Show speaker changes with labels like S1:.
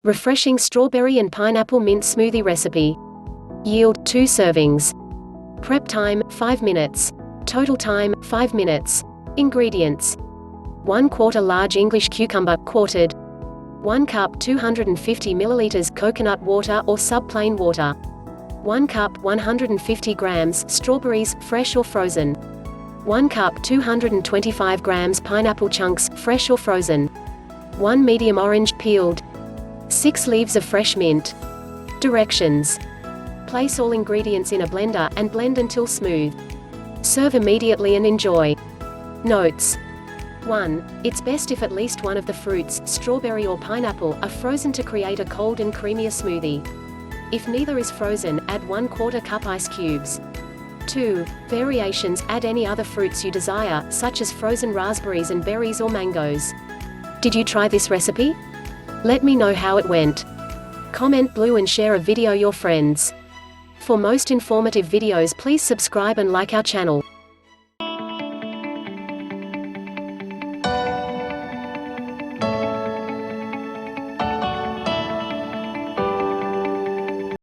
S1: Refreshing strawberry and pineapple mint smoothie recipe. Yield 2 servings. Prep time 5 minutes. Total time 5 minutes. Ingredients: 1/4 large English cucumber, quartered. 1 cup 250 ml coconut water or sub-plain water. 1 cup 150 grams strawberries, fresh or frozen. 1 cup 225 grams pineapple chunks, fresh or frozen. 1 medium orange, peeled. 6 leaves of fresh mint. Directions: place all ingredients in a blender, and blend until smooth. Serve immediately and enjoy. Notes: 1. It's best if at least one of the fruits, strawberry or pineapple, are frozen to create a cold and creamier smoothie. If neither is frozen, add 1/4 cup ice cubes. 2. Variations: add any other fruits you desire, such as frozen raspberries and berries or mangoes. Did you try this recipe? Let me know how it went. Comment below and share a video your friends. For most informative videos, please subscribe and like our channel.